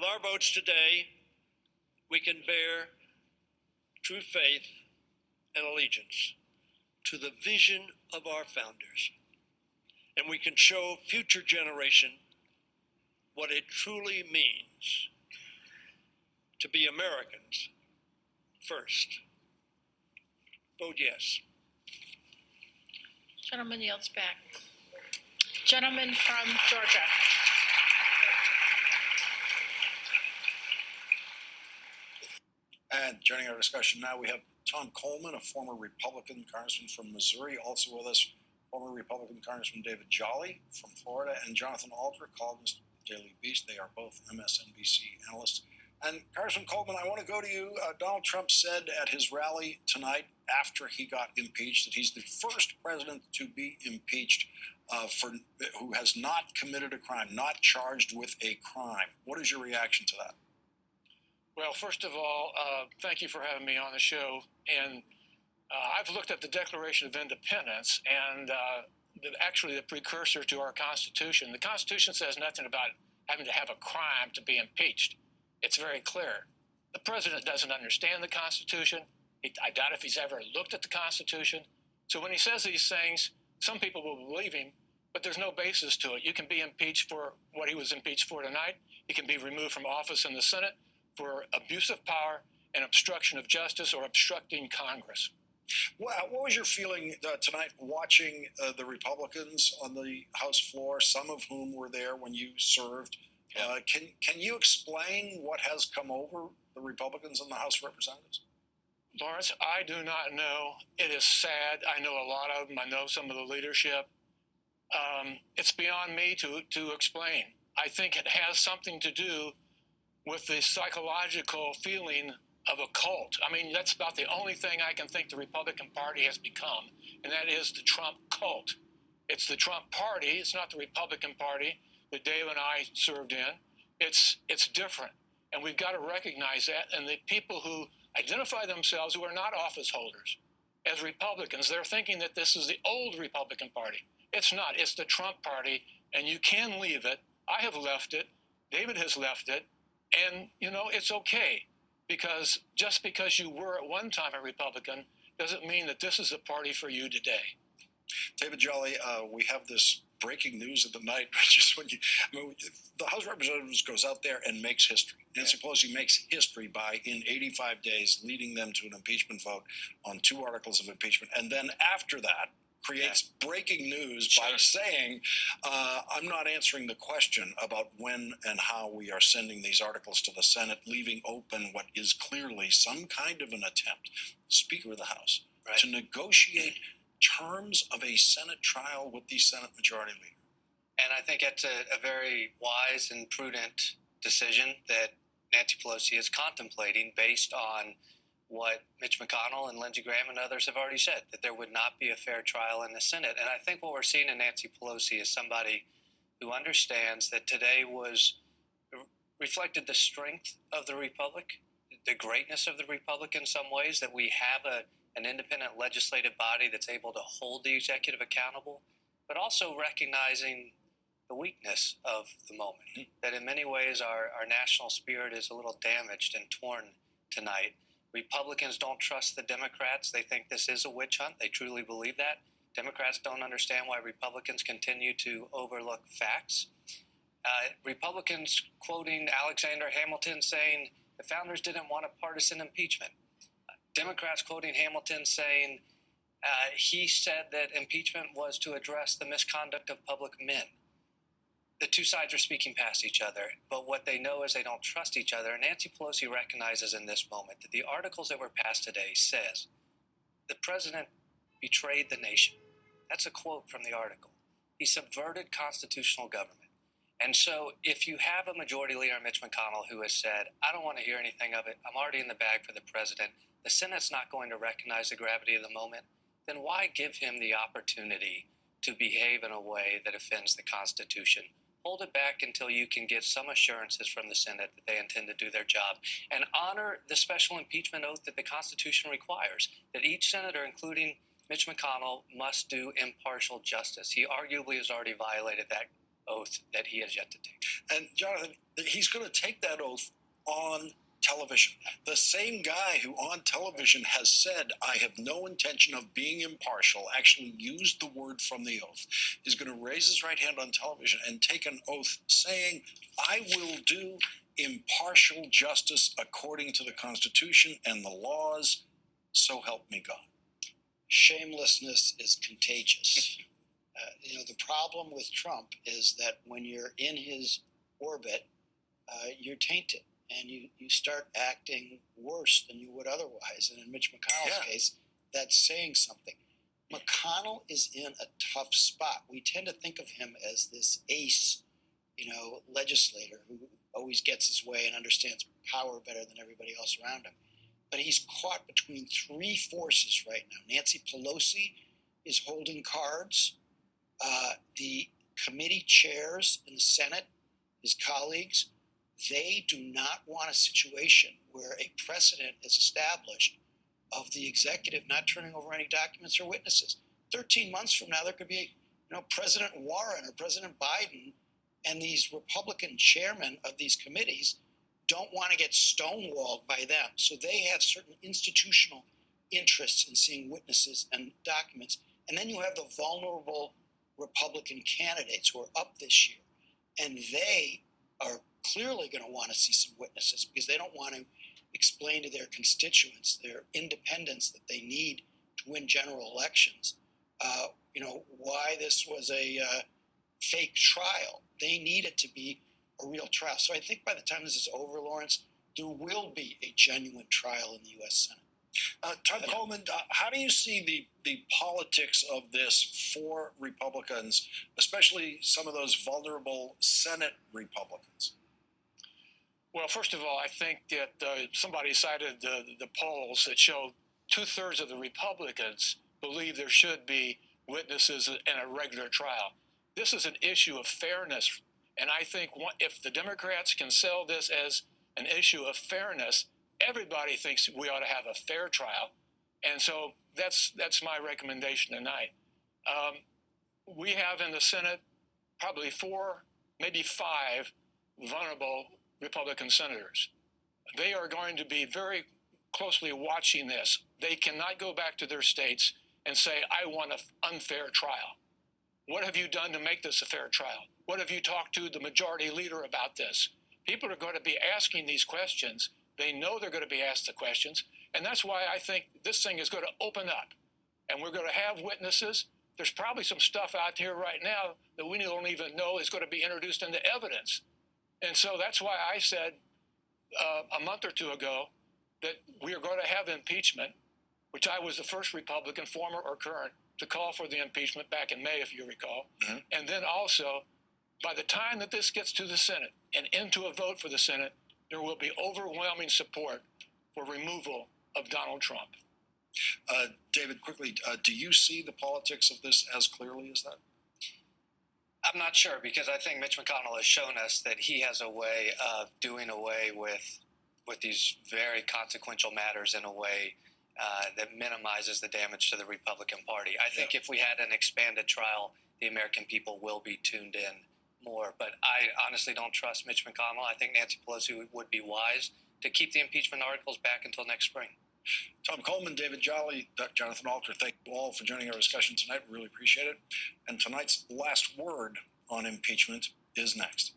with our votes today, we can bear true faith and allegiance to the vision of our founders, and we can show future generation what it truly means to be Americans first. Vote yes. Gentleman yields back. Gentleman from Georgia. And joining our discussion now, we have Tom Coleman, a former Republican congressman from Missouri. Also with us, former Republican Congressman David Jolly from Florida, and Jonathan Alter, columnist of the Daily Beast. They are both MSNBC analysts. And Congressman Coleman, I want to go to you. Donald Trump said at his rally tonight, after he got impeached, that he's the first president to be impeached who has not committed a crime, not charged with a crime. What is your reaction to that? Well, first of all, thank you for having me on the show. And I've looked at the Declaration of Independence and actually the precursor to our Constitution. The Constitution says nothing about having to have a crime to be impeached. It's very clear. The president doesn't understand the Constitution. I doubt if he's ever looked at the Constitution. So when he says these things, some people will believe him, but there's no basis to it. You can be impeached for what he was impeached for tonight. He can be removed from office in the Senate for abuse of power and obstruction of justice or obstructing Congress. Well, what was your feeling tonight watching the Republicans on the House floor, some of whom were there when you served? Yeah. Can you explain what has come over the Republicans in the House of Representatives? Lawrence, I do not know. It is sad. I know a lot of them. I know some of the leadership. It's beyond me to explain. I think it has something to do with the psychological feeling of a cult. I mean, that's about the only thing I can think the Republican Party has become, and that is the Trump cult. It's the Trump Party. It's not the Republican Party that Dave and I served in. It's different, and we've got to recognize that. And the people who identify themselves, who are not office holders, as Republicans, they're thinking that this is the old Republican Party. It's not. It's the Trump Party, and you can leave it. I have left it. David has left it. And, you know, it's okay, because just because you were at one time a Republican doesn't mean that this is the party for you today. David Jolly, we have this breaking news of the night, which is when the House of Representatives goes out there and makes history. Nancy Pelosi makes history by, in 85 days, leading them to an impeachment vote on 2 articles of impeachment. And then after that, creates breaking news by saying, I'm not answering the question about when and how we are sending these articles to the Senate, leaving open what is clearly some kind of an attempt, Speaker of the House, to negotiate terms of a Senate trial with the Senate Majority Leader. And I think that's a very wise and prudent decision that Nancy Pelosi is contemplating based on what Mitch McConnell and Lindsey Graham and others have already said, that there would not be a fair trial in the Senate. And I think what we're seeing in Nancy Pelosi is somebody who understands that today reflected the strength of the Republic, the greatness of the Republic in some ways, that we have an independent legislative body that's able to hold the executive accountable, but also recognizing the weakness of the moment, that in many ways our national spirit is a little damaged and torn tonight. Republicans don't trust the Democrats. They think this is a witch hunt. They truly believe that. Democrats don't understand why Republicans continue to overlook facts. Republicans quoting Alexander Hamilton saying the founders didn't want a partisan impeachment. Democrats quoting Hamilton saying he said that impeachment was to address the misconduct of public men. The two sides are speaking past each other, but what they know is they don't trust each other. And Nancy Pelosi recognizes in this moment that the articles that were passed today says the president betrayed the nation. That's a quote from the article. He subverted constitutional government. And so if you have a majority leader, Mitch McConnell, who has said, I don't want to hear anything of it, I'm already in the bag for the president, the Senate's not going to recognize the gravity of the moment, then why give him the opportunity to behave in a way that offends the Constitution? Hold it back until you can get some assurances from the Senate that they intend to do their job, and honor the special impeachment oath that the Constitution requires, that each senator, including Mitch McConnell, must do impartial justice. He arguably has already violated that oath that he has yet to take. And Jonathan, he's going to take that oath on television. The same guy who on television has said, I have no intention of being impartial, actually used the word from the oath, is going to raise his right hand on television and take an oath saying, I will do impartial justice according to the Constitution and the laws, so help me God. Shamelessness is contagious. The problem with Trump is that when you're in his orbit, you're tainted and you start acting worse than you would otherwise. And in Mitch McConnell's case, that's saying something. McConnell is in a tough spot. We tend to think of him as this ace, legislator who always gets his way and understands power better than everybody else around him. But he's caught between three forces right now. Nancy Pelosi is holding cards. The committee chairs in the Senate, his colleagues, they do not want a situation where a precedent is established of the executive not turning over any documents or witnesses. 13 months from now, there could be, President Warren or President Biden and these Republican chairmen of these committees don't want to get stonewalled by them. So they have certain institutional interests in seeing witnesses and documents. And then you have the vulnerable Republican candidates who are up this year. And they are clearly going to want to see some witnesses because they don't want to explain to their constituents their independence that they need to win general elections, why this was a fake trial. They need it to be a real trial. So I think by the time this is over, Lawrence, there will be a genuine trial in the U.S. Senate. Tom Coleman, how do you see the politics of this for Republicans, especially some of those vulnerable Senate Republicans? Well, first of all, I think that somebody cited the polls that show 2/3 of the Republicans believe there should be witnesses in a regular trial. This is an issue of fairness, and I think if the Democrats can sell this as an issue of fairness, everybody thinks we ought to have a fair trial, and so that's my recommendation tonight. We have in the Senate probably 4, maybe 5 vulnerable Republican senators. They are going to be very closely watching this. They cannot go back to their states and say, I want an unfair trial. What have you done to make this a fair trial? What have you talked to the majority leader about this? People are going to be asking these questions. They know they're going to be asked the questions. And that's why I think this thing is going to open up. And we're going to have witnesses. There's probably some stuff out here right now that we don't even know is going to be introduced into evidence. And so that's why I said a month or two ago that we are going to have impeachment, which I was the first Republican, former or current, to call for the impeachment back in May, if you recall. Mm-hmm. And then also, by the time that this gets to the Senate and into a vote for the Senate, there will be overwhelming support for removal of Donald Trump. David, quickly, do you see the politics of this as clearly as that? I'm not sure, because I think Mitch McConnell has shown us that he has a way of doing away with these very consequential matters in a way that minimizes the damage to the Republican Party. I think if we had an expanded trial, the American people will be tuned in more. But I honestly don't trust Mitch McConnell. I think Nancy Pelosi would be wise to keep the impeachment articles back until next spring. Tom Coleman, David Jolly, Jonathan Alter, thank you all for joining our discussion tonight. We really appreciate it. And tonight's last word on impeachment is next.